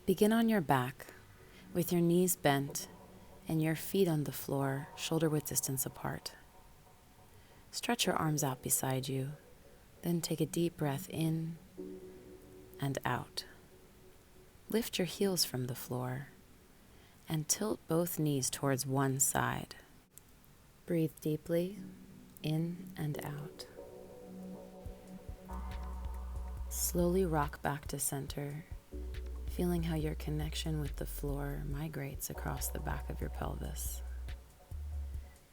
Begin on your back with your knees bent and your feet on the floor, shoulder-width distance apart. Stretch your arms out beside you, then take a deep breath in and out. Lift your heels from the floor and tilt both knees towards one side. Breathe deeply in and out. Slowly rock back to center, feeling how your connection with the floor migrates across the back of your pelvis.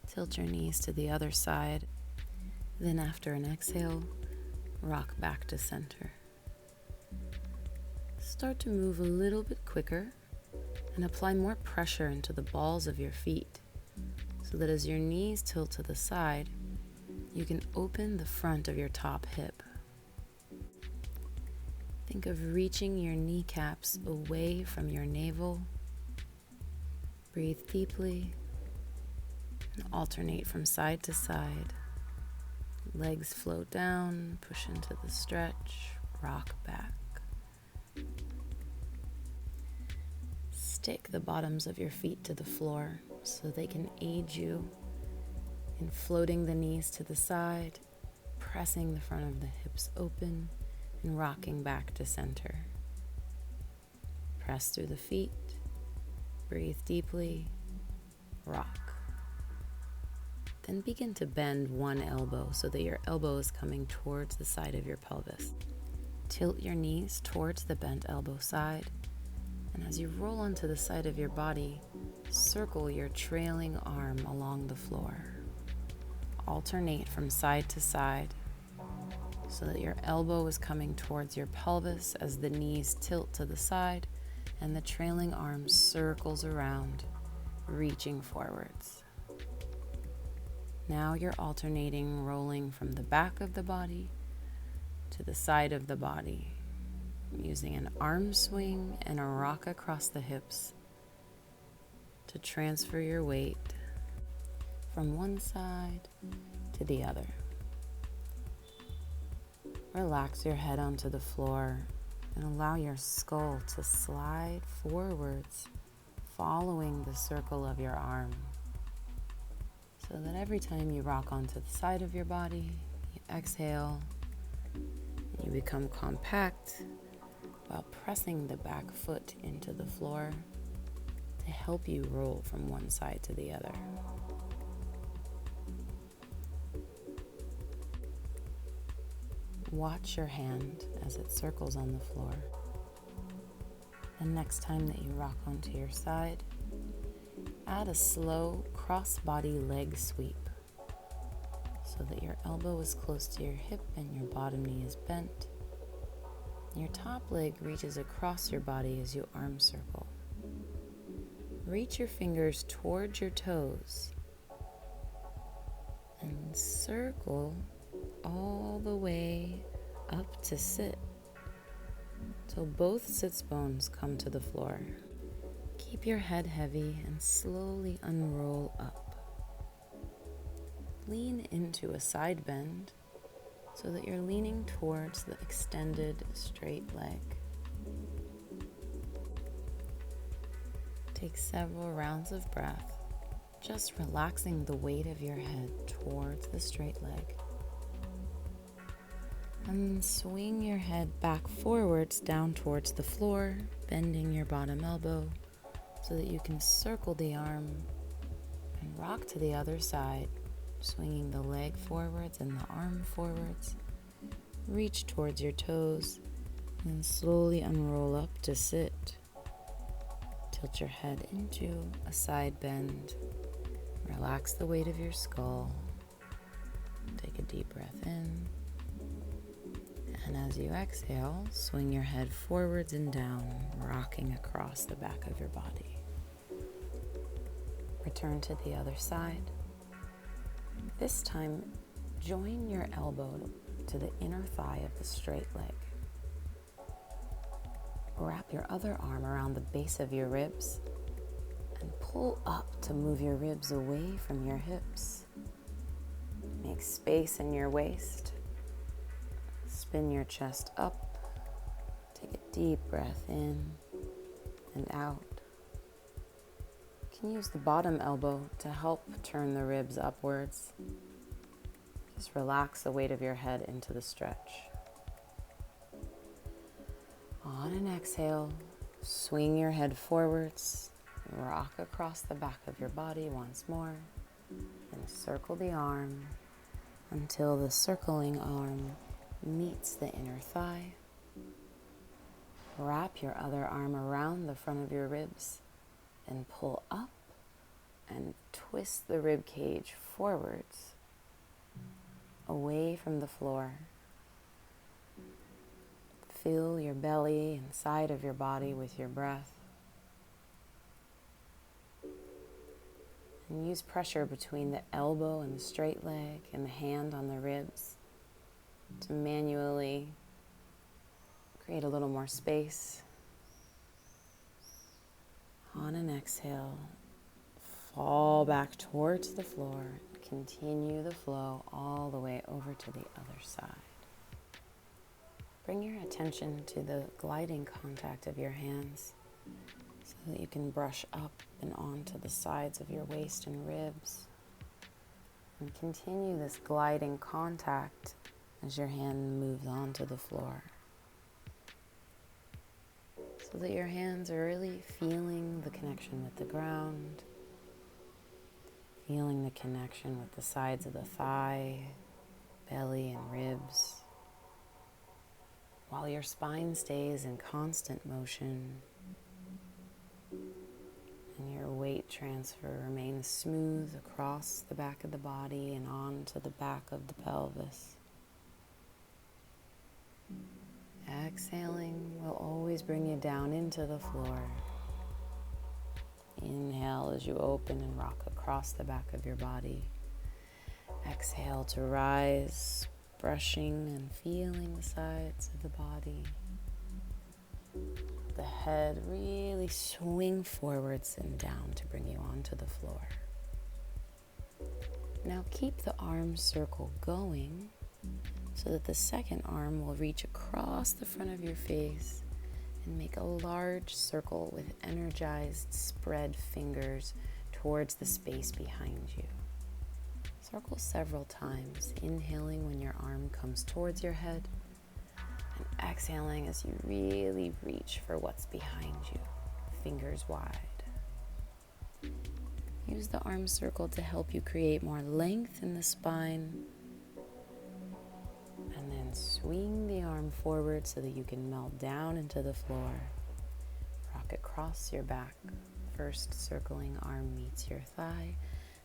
Tilt your knees to the other side, then after an exhale, rock back to center. Start to move a little bit quicker and apply more pressure into the balls of your feet so that as your knees tilt to the side, you can open the front of your top hip. Think of reaching your kneecaps away from your navel. Breathe deeply and alternate from side to side. Legs float down, push into the stretch, rock back. Stick the bottoms of your feet to the floor so they can aid you in floating the knees to the side, pressing the front of the hips open, and rocking back to center. Press through the feet, breathe deeply, rock. Then begin to bend one elbow so that your elbow is coming towards the side of your pelvis. Tilt your knees towards the bent elbow side, and as you roll onto the side of your body, circle your trailing arm along the floor. Alternate from side to side so that your elbow is coming towards your pelvis as the knees tilt to the side and the trailing arm circles around, reaching forwards. Now you're alternating, rolling from the back of the body to the side of the body, using an arm swing and a rock across the hips to transfer your weight from one side to the other. Relax your head onto the floor and allow your skull to slide forwards, following the circle of your arm, so that every time you rock onto the side of your body, you exhale, and you become compact while pressing the back foot into the floor to help you roll from one side to the other. Watch your hand as it circles on the floor. The next time that you rock onto your side, add a slow cross-body leg sweep so that your elbow is close to your hip and your bottom knee is bent. Your top leg reaches across your body as you arm circle. Reach your fingers towards your toes and circle all the way up to sit till both sits bones come to the floor. Keep your head heavy and slowly unroll up. Lean into a side bend so that you're leaning towards the extended straight leg. Take several rounds of breath, just relaxing the weight of your head towards the straight leg. And swing your head back forwards down towards the floor, bending your bottom elbow so that you can circle the arm and rock to the other side, swinging the leg forwards and the arm forwards. Reach towards your toes and slowly unroll up to sit. Tilt your head into a side bend. Relax the weight of your skull. Take a deep breath in. And as you exhale, swing your head forwards and down, rocking across the back of your body. Return to the other side. This time, join your elbow to the inner thigh of the straight leg. Wrap your other arm around the base of your ribs and pull up to move your ribs away from your hips. Make space in your waist. Spin your chest up. Take a deep breath in and out. You can use the bottom elbow to help turn the ribs upwards. Just relax the weight of your head into the stretch. On an exhale, swing your head forwards, rock across the back of your body once more, and circle the arm until the circling arm meets the inner thigh. Wrap your other arm around the front of your ribs and pull up and twist the rib cage forwards, away from the floor. Fill your belly and side of your body with your breath. And use pressure between the elbow and the straight leg and the hand on the ribs to manually create a little more space. On an exhale, fall back towards the floor. Continue the flow all the way over to the other side. Bring your attention to the gliding contact of your hands so that you can brush up and onto the sides of your waist and ribs. And continue this gliding contact as your hand moves onto the floor, so that your hands are really feeling the connection with the ground, feeling the connection with the sides of the thigh, belly, and ribs, while your spine stays in constant motion and your weight transfer remains smooth across the back of the body and onto the back of the pelvis. Exhaling will always bring you down into the floor. Inhale as you open and rock across the back of your body. Exhale to rise, brushing and feeling the sides of the body. The head really swing forwards and down to bring you onto the floor. Now keep the arm circle going so that the second arm will reach across the front of your face and make a large circle with energized spread fingers towards the space behind you. Circle several times, inhaling when your arm comes towards your head and exhaling as you really reach for what's behind you, fingers wide. Use the arm circle to help you create more length in the spine, and then swing the arm forward so that you can melt down into the floor. Rock across your back. First circling arm meets your thigh.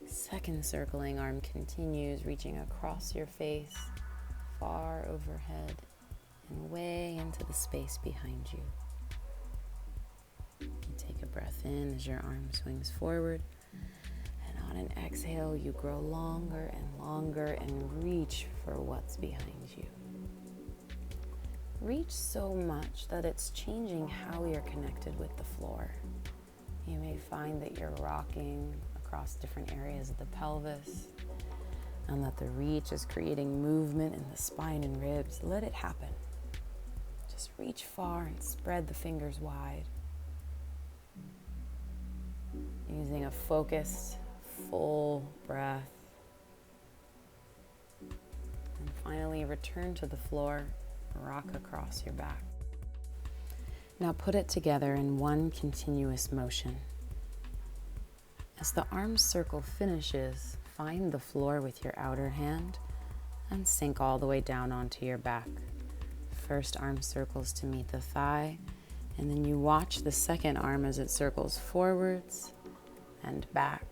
Second circling arm continues, reaching across your face, far overhead, and way into the space behind you. You take a breath in as your arm swings forward, and on an exhale, you grow longer and longer and reach for what's behind you. Reach so much that it's changing how you're connected with the floor. You may find that you're rocking across different areas of the pelvis, and that the reach is creating movement in the spine and ribs. Let it happen. Just reach far and spread the fingers wide. Using a focused, full breath. And finally return to the floor, rock across your back. Now put it together in one continuous motion. As the arm circle finishes, find the floor with your outer hand and sink all the way down onto your back. First arm circles to meet the thigh, and then you watch the second arm as it circles forwards and back.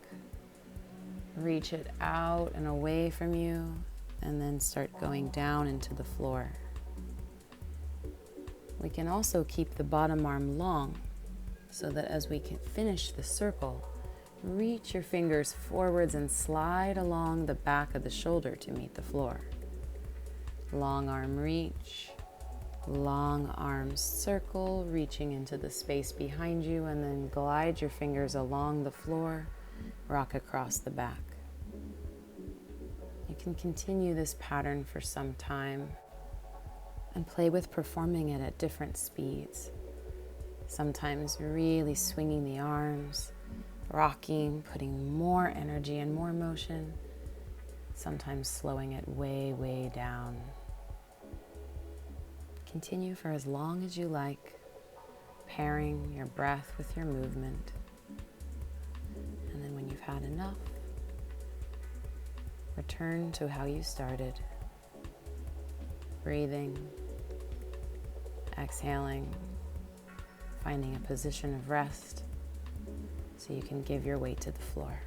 Reach it out and away from you, and then start going down into the floor. We can also keep the bottom arm long so that as we can finish the circle, reach your fingers forwards and slide along the back of the shoulder to meet the floor. Long arm reach, long arm circle, reaching into the space behind you, and then glide your fingers along the floor, rock across the back. You can continue this pattern for some time and play with performing it at different speeds. Sometimes really swinging the arms, rocking, putting more energy and more motion. Sometimes slowing it way, way down. Continue for as long as you like, pairing your breath with your movement. And then when you've had enough, return to how you started. Breathing, exhaling, finding a position of rest so you can give your weight to the floor.